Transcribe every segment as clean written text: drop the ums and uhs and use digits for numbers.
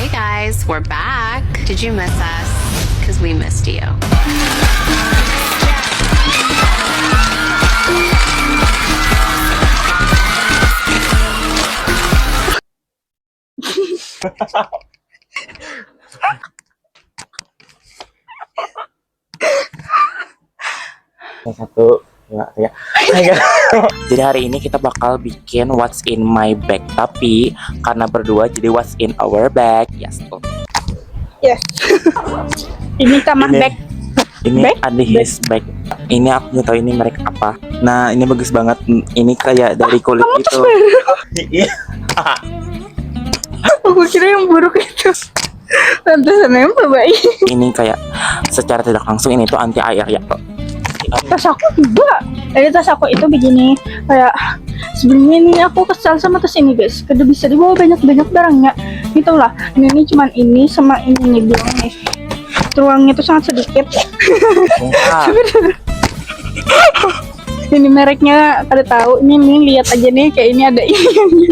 Hey guys, we're back. Did you miss us? Because we missed you. Satu ya. Jadi hari ini kita bakal bikin what's in my bag, tapi karena berdua jadi what's in our bag. Yes. Yes. Ini kamar bag. Ini Bag? ada his bag. Ini aku nggak tahu ini merek apa. Nah, ini bagus banget. Ini kayak dari kulit Kamu gitu. Iya. Aku kira yang buruk itu. Pantesan emang baik. Ini kayak secara tidak langsung ini tuh anti air ya. Tas aku juga. Jadi tas aku itu begini. Kayak sebenarnya ini aku kesal sama tas ini guys. Kada bisa dibawa banyak barangnya. Gitu lah. Ini cuman ini sama ini nih doang nih. Ruangnya itu sangat sedikit. Ini mereknya kada tahu. Ini lihat aja nih kayak ini ada ini.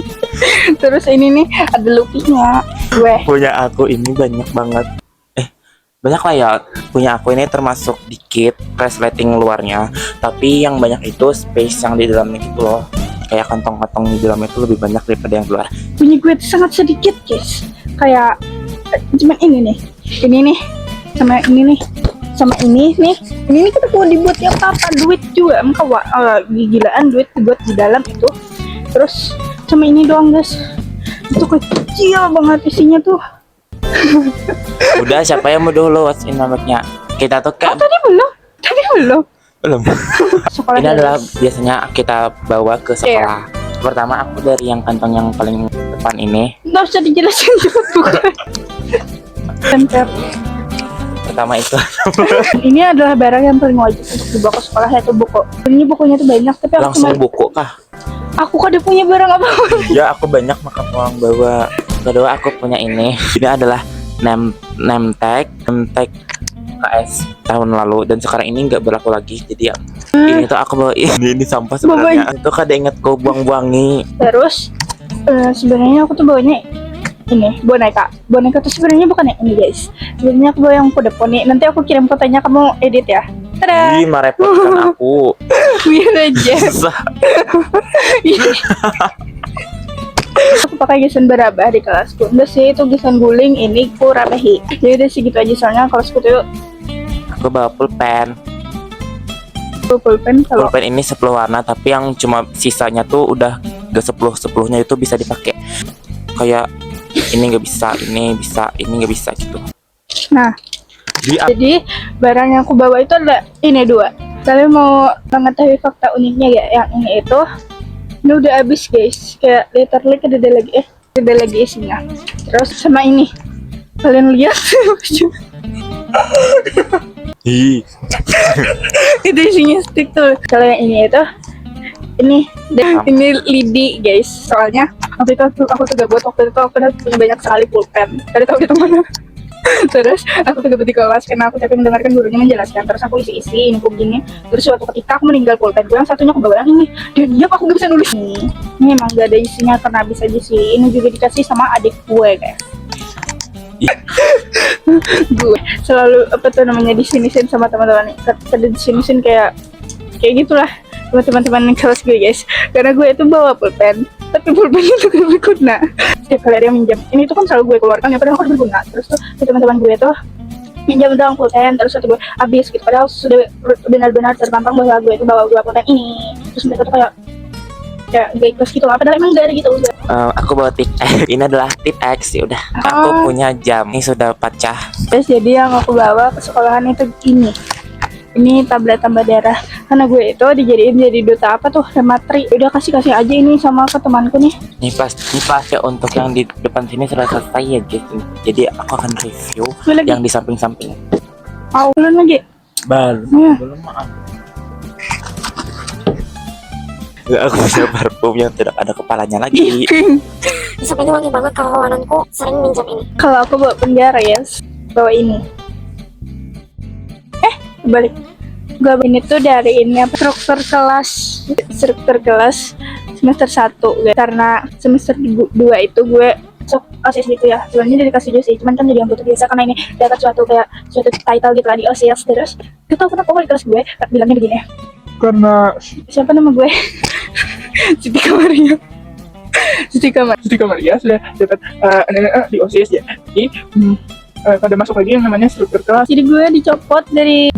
Terus ini nih ada lupinya. Weh. Punya aku ini banyak banget. Banyak lah ya. Punya aku ini termasuk dikit resleting luarnya, tapi yang banyak itu space yang di dalamnya gitu loh. Kayak kantong-kantong di dalam itu lebih banyak daripada yang luar. Punya gue itu sangat sedikit guys. Kayak cuman ini nih. Ini nih. Sama ini nih. Sama ini nih. Ini nih kita mau dibuat yang apa? Duit juga. Engkau gilaan duit dibuat di dalam itu. Terus sama ini doang guys. Itu kecil banget isinya tuh. Udah, siapa yang mau dulu what's in my bag-nya? Kita tuh Oh, tadi belum. belum. Sekolah Ini adalah guys. biasanya kita bawa ke sekolah. Pertama aku dari yang kantong yang paling depan ini. Nggak usah dijelasin juga bukan. Temper. Pertama itu Ini adalah barang yang paling wajib untuk dibawa ke sekolah, yaitu buku. Ini bukunya tuh banyak, tapi aku langsung buku kah? aku kada punya barang apa. Ya aku banyak maka pulang bawa. Kedua aku punya ini. Ini adalah name tag KS tahun lalu dan sekarang ini nggak berlaku lagi. Jadi ya ini tuh aku bawa ini sampah sebenarnya. Itu kada ingat kau buang-buangi. Terus sebenarnya aku tuh bawanya ini boneka tuh sebenarnya bukan yang ini guys. Sebenarnya aku bawa yang kode poni. Nanti aku kirim fotonya, kamu edit ya. Tada. Ih, merepotkan aku. Biar aja. Susah. Aku pakai gisan berabah di kelasku. Udah sih itu gisan guling, ini ku ramehi. Jadi udah segitu aja soalnya kelasku tuh Aku bawa pulpen. pulpen kalau Pulpen ini 10 warna, tapi yang cuma sisanya tuh udah gak 10-10-nya itu bisa dipakai. Kayak ini nggak bisa, ini bisa, ini nggak bisa gitu. nah. Jadi barang yang aku bawa itu ada ini dua. Kalian mau mengetahui fakta uniknya ya? Yang ini itu ini udah habis guys. Kayak literally ada lagi isinya. Terus sama ini, kalian lihat Ih, itu isinya stick tuh. Kalau yang ini itu ini lidi guys. Soalnya waktu itu aku tuh gak buat, waktu itu aku udah punya banyak sekali pulpen. Kada tahu di mana. Terus aku tuh gak di kelas karena aku capek mendengarkan gurunya menjelaskan. Terus aku isi ini begini. Terus suatu ketika aku meninggal pulpen gue yang satunya aku bawa yang ini. Dan iya aku gak bisa nulis. Ini emang gak ada isinya karena habis aja sih. Ini juga dikasih sama adik gue guys. Gue selalu apa tuh namanya disinisin sama teman-teman. Kada disinisin kayak gitulah sama teman-teman kelas gue guys. Karena gue itu bawa pulpen, tapi pulpennya itu gak berguna. Setiap kali ada yang minjam, ini tuh kan selalu gue keluarkan ya, padahal aku berguna. Terus tuh teman-teman gue tuh minjam doang pulpen, terus waktu gue habis gitu. Padahal sudah benar-benar terpampang bahwa gue itu bawa pulpen ini. Terus mereka tuh kayak gak ikhlas gitu lah, padahal emang gak ada gitu. aku bawa tip X. Ini adalah tip X ya udah. Aku punya jam. Ini sudah pecah. Terus jadi yang aku bawa ke sekolahan itu ini tablet tambah darah. Karena gue itu dijadiin jadi duta apa tuh, hematri. Udah kasih aja ini sama ke temanku nih. Ini pas ya untuk yang di depan sini sudah selesai ya gitu. Jadi aku akan review Lagi. yang di samping-samping. Belum lagi. Ya. Belum maaf. Aku punya parfum yang tidak ada kepalanya lagi. Bisa ini wangi banget, kalau kawananku sering minjam ini. Kalau aku bawa penjara guys, bawa ini. Balik. Gue ini tuh dari ini struktur kelas semester 1 guys. Karena semester 2 itu gue masuk OSIS gitu ya. Sebenarnya dari kelas 7 sih, cuman kan jadi anggota biasa karena ini dapat suatu title gitu lah di OSIS. Terus gak tau kenapa di kelas gue bilangnya begini, Karena siapa nama gue? Siti Kamaria. Siti Kamaria sudah dapat di OSIS ya. Jadi pada masuk lagi yang namanya struktur kelas. Jadi gue dicopot dari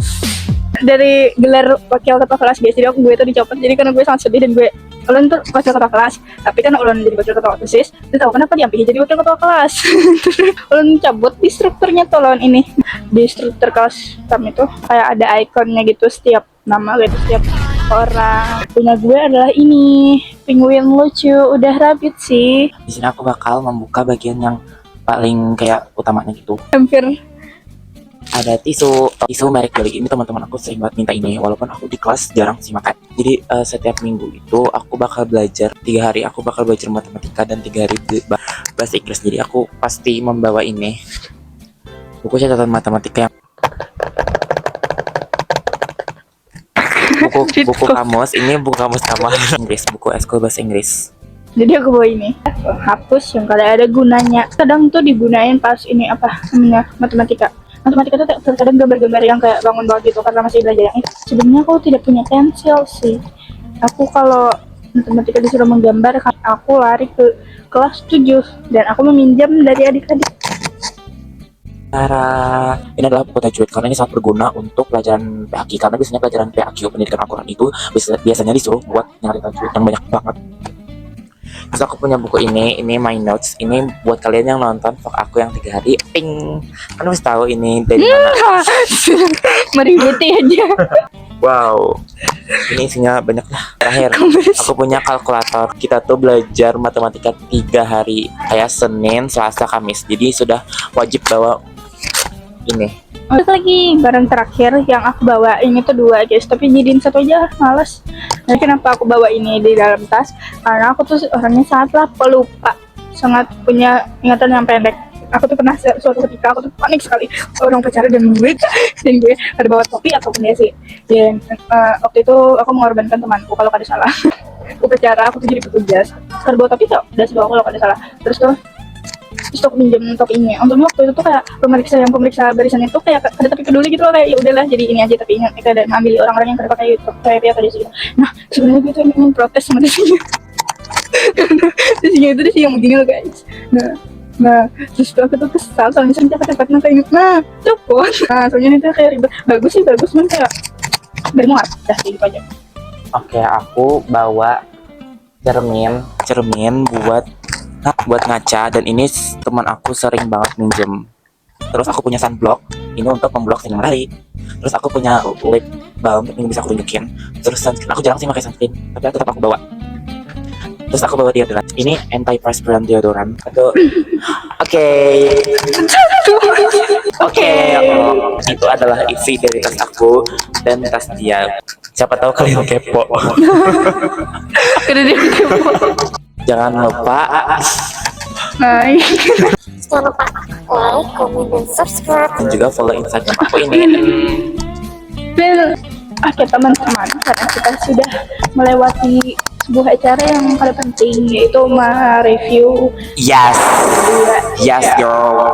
gelar wakil ketua kelas guys. Jadi gue itu dicopot. Jadi karena gue sangat sedih dan gue ulun tuh wakil ketua kelas. Tapi kan ulun jadi wakil ketua OSIS. Dia tahu kenapa diambil jadi wakil ketua kelas. Ulun cabut di strukturnya tolong ini. Di struktur kelas kami tuh kayak ada ikonnya gitu setiap nama gitu, setiap orang. Punya gue adalah ini penguin lucu, udah rabbit sih. Di sini aku bakal membuka bagian yang paling kayak utamanya gitu. Hampir Ada tisu merek dari ini, teman-teman aku sering banget minta ini walaupun aku di kelas jarang sih makan. Jadi setiap minggu itu aku bakal belajar 3 hari aku bakal belajar matematika dan 3 hari bahasa Inggris. Jadi aku pasti membawa ini buku catatan matematika yang buku kamus, ini buku kamus sama Inggris, buku eskul bahasa Inggris. jadi aku bawa ini hapus yang kadang ada gunanya, kadang tuh digunain pas ini apa namanya matematika tuh kadang gambar-gambar yang kayak bangun banget gitu karena masih belajar yang itu. Sebenarnya aku tidak punya pensil sih, aku kalau matematika disuruh menggambar aku lari ke kelas 7 dan aku meminjam dari adik-adik. Cara ini adalah buku tajwid karena ini sangat berguna untuk pelajaran PAQ, karena biasanya pelajaran PAQ pendidikan Al-Quran itu biasanya disuruh buat nyari tajwid yang banyak banget. Terus aku punya buku ini My Notes. Ini buat kalian yang nonton vlog aku yang 3 hari. Ping, kan harus tahu ini dari mana. Meribeti aja. Wow, ini isinya banyak lah. Terakhir, aku punya kalkulator. Kita tuh belajar matematika 3 hari, kayak Senin, Selasa, Kamis. Jadi sudah wajib bawa ini. Terus lagi barang terakhir yang aku bawa ini tuh 2 guys, tapi jadiin 1 aja males. Jadi kenapa aku bawa ini di dalam tas? Karena aku tuh orangnya sangatlah pelupa, sangat punya ingatan yang pendek. Aku tuh pernah suatu ketika aku tuh panik sekali orang pacaran dan gue ada bawa topi ataupun sih. Dan waktu itu aku mengorbankan temanku kalau ada salah. Upacara aku tuh jadi petugas. Kalau bawa topi tuh udah sebawa kalau ada salah. Terus aku minjem topinya. Untungnya waktu itu tuh kayak pemeriksa barisan itu kayak ada topi peduli gitu loh, kayak ya udahlah jadi ini aja tapi ingat kita dan ambil orang-orang yang pada pakai topi atau di sini. Nah sebenarnya gue tuh ingin protes sama disinya. Karena disinya itu disi yang begini loh guys. Nah, terus aku tuh kesal soalnya sering dapat nanti nah copot. Nah, soalnya itu kayak ribet. Bagus cuman kayak bermuat. Dah gitu aja. Oke, aku bawa cermin buat ngaca, dan ini teman aku sering banget minjem. Terus aku punya sunblock, ini untuk memblok sinar matahari. Terus aku punya lip balm, ini bisa aku tunjukin. Terus sunscreen, aku jarang sih pakai sunscreen, tapi tetap aku bawa. Terus aku bawa deodoran, ini antiperspirant deodoran. Atau oke, itu adalah isi dari tas aku dan tas dia. Siapa tahu kalian kepo. Karena dia kepo. Jangan lupa Nah, Jangan lupa like, comment, dan subscribe. dan juga follow Instagram aku ini. Oke teman-teman, karena kita sudah melewati sebuah acara yang paling penting, yaitu mereview Yes, girl.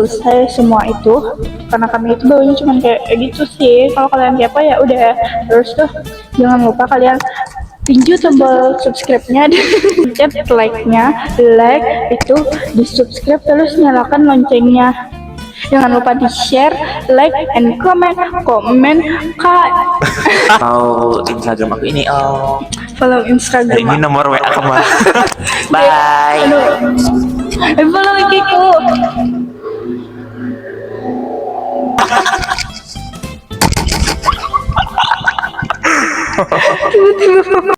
selesai semua itu. Karena kami itu bawanya cuma kayak gitu sih. Kalau kalian kepo ya udah. Terus tuh jangan lupa kalian tinju tombol subscribe-nya dan pencet like-nya. Like itu di subscribe, terus nyalakan loncengnya. Jangan lupa di share, like, and comment. Mau Instagram aku ini, Follow Instagram. ini nomor WA kamu. Bye. Follow IG-ku. Tiba-tiba